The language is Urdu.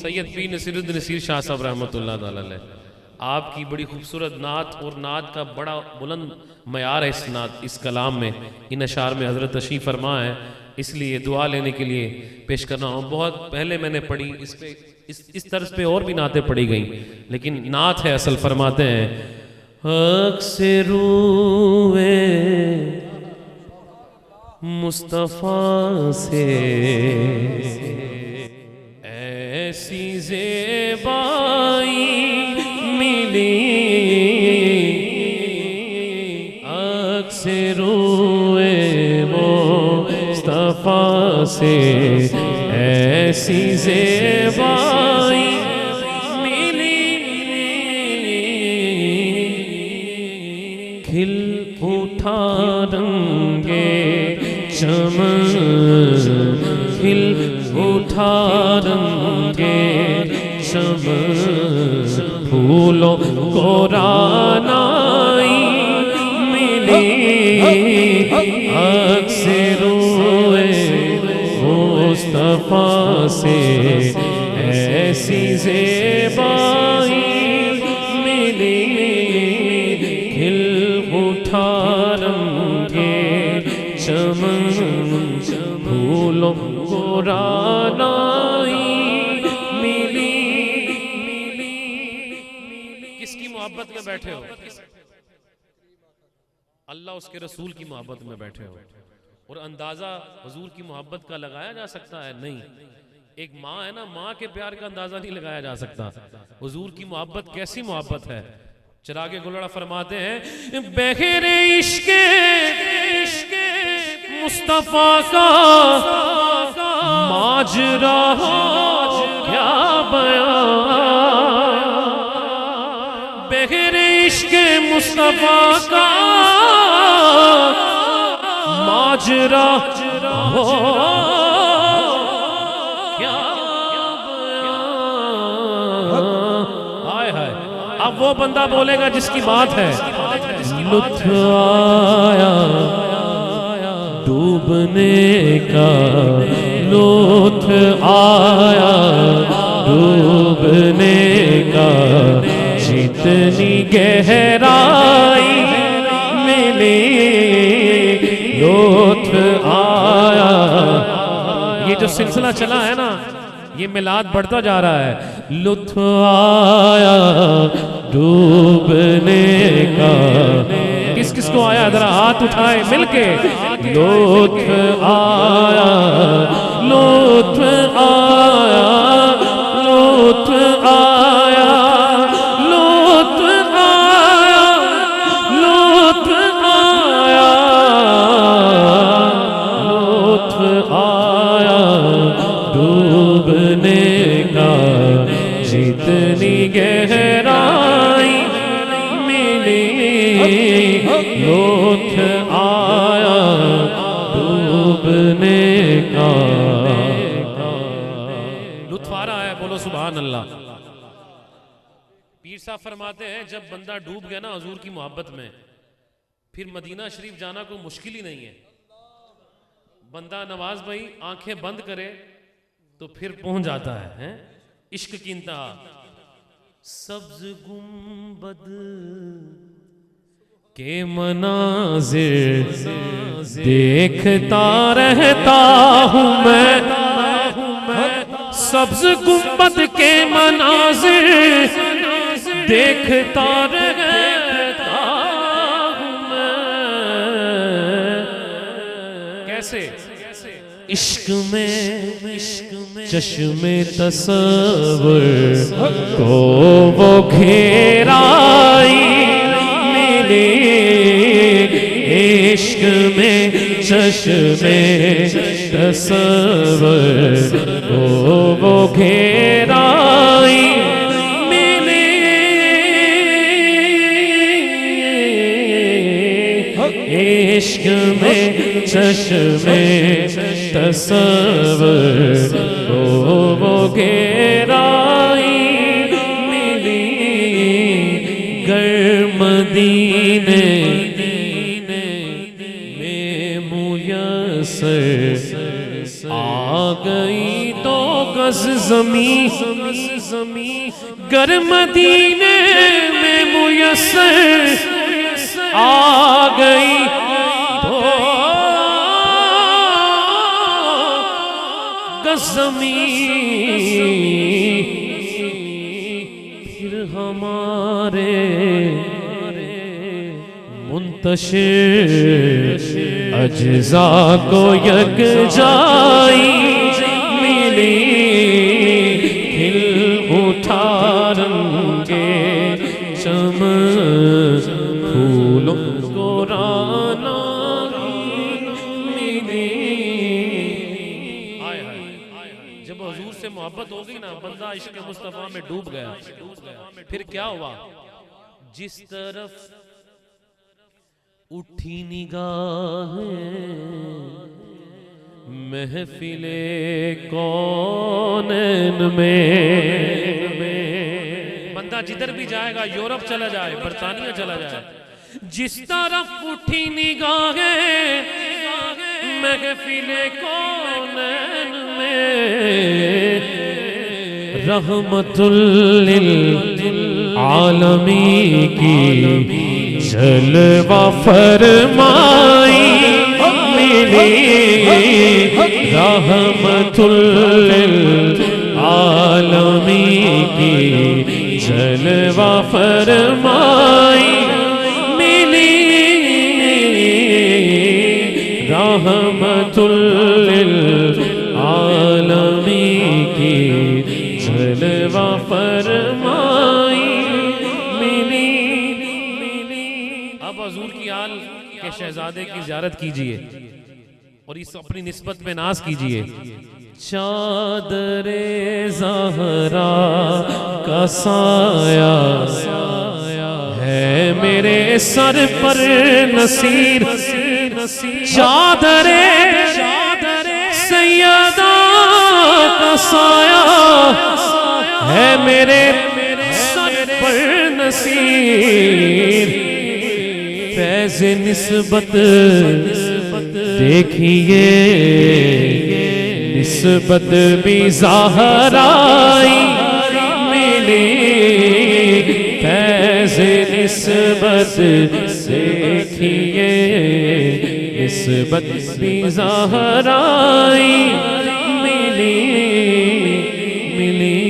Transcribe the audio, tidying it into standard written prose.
سید پیر نصیر الدین نصیر شاہ صاحب رحمۃ اللہ تعالی علیہ، آپ کی بڑی خوبصورت نعت، اور نعت کا بڑا بلند معیار ہے اس نعت، اس کلام میں، ان اشعار میں حضرت تشریف فرما ہے، اس لیے دعا لینے کے لیے پیش کرنا ہوں۔ بہت پہلے میں نے پڑھی، اس طرز پہ اور بھی نعتیں پڑھی گئیں، لیکن نعت ہے اصل۔ فرماتے ہیں اکثر روئے مصطفیٰ سے ایسی زیبائی ملی، اکثر روئے مصطفیٰ سے ایسی زیبائی کھل اٹھا رنگے چمن، کھل اٹھا رنگے چمن، پھولوں کو رانائی ملی، اکثر روئے مصطفیٰ سے ایسی زیبائی ملی، چمن پھولوں کو رانائی ملی۔ کس کی محبت میں بیٹھے ہو؟ اللہ اس کے رسول کی محبت میں بیٹھے ہو، اور اندازہ حضور کی محبت کا لگایا جا سکتا ہے؟ نہیں۔ ایک ماں ہے نا، ماں کے پیار کا اندازہ نہیں لگایا جا سکتا۔ حضور کی محبت کیسی محبت ہے؟ چراغ گلڑا فرماتے ہیں بغیر عشق مصطفیٰ کا ماجرا کیا بیان، بغیر عشق مصطفیٰ کا ماجرا کیا بیان۔ اب وہ بندہ بولے گا جس کی بات ہے۔ لطف آیا ڈوبنے کا، لطف آیا ڈوبنے کا، جتنی گہرائی ملی لطف آیا۔ یہ جو سلسلہ چلا ہے نا، یہ میلاد بڑھتا جا رہا ہے۔ لطف آیا ڈوبنے کا، کس کس کو آیا؟ ذرا ہاتھ اٹھائے مل کے۔ لطف آیا، لطف آیا، لطف آیا، لطف آیا، لطف آیا، لطف آیا ڈوبنے کا، جتنی گہرائی ملی لطف آیا ڈوبنے کا۔ لطف آ رہا ہے، بولو سبحان اللہ۔ پیر صاحب فرماتے ہیں جب بندہ ڈوب گیا نا حضور کی محبت میں، پھر مدینہ شریف جانا کوئی مشکل ہی نہیں ہے۔ بندہ نواز بھائی آنکھیں بند کرے تو پھر پہنچ جاتا ہے عشق کی انتہا۔ سبز گنبد کے مناظر دیکھتا رہتا ہوں میں، سبز گنبد کے مناظر دیکھتا رہتا ہوں میں۔ کیسے؟ عشق میں چشم تصور کو وہ گھیرائی ملی، عشق میں چشم تصور کو وہ گھیرائی ملی، عشق میں چشم تصور کو وہ گہرائی ملی، گر مدینے میں میسر آ گئی تو گز زمین گر مدینے میں میسر آ گئی دو گز زمین پھر ہمارے منتشر اجزاء کو یکجائی ملی کھل اٹھا رنگے چمن پھولوں کو رانا ملی۔ جب حضور سے محبت ہو گئی نا بندہ عشق مصطفیٰ میں ڈوب گیا، پھر کیا ہوا؟ جس طرف اٹھی نگاہیں محفل کونین میں، بندہ جدھر بھی جائے گا، یورپ چلا جائے، برطانیہ چلا جائے، جس طرف اٹھی نگاہیں محفل کونین میں، رحمت للعالمین کی جلوہ فرمائی ملی، رحمت للعالمین کی جلوہ فرمائی ملی، رحمت للعالمین کی جلوہ فرمائی ملی۔ اب حضور کی آل کے شہزادے کی زیارت کیجئے اور اس اپنی نسبت میں ناز کیجئے۔ چادر زہرا کا سایہ ہے میرے سر پر نصیر، چادر سیدہ کا سایہ ہے میرے سر پر نصیر، فیض نسبت دیکھیے نسبت بھی زہرائی ملی، فیض نسبت دیکھیے نسبت بھی زہرائی ملی، ملی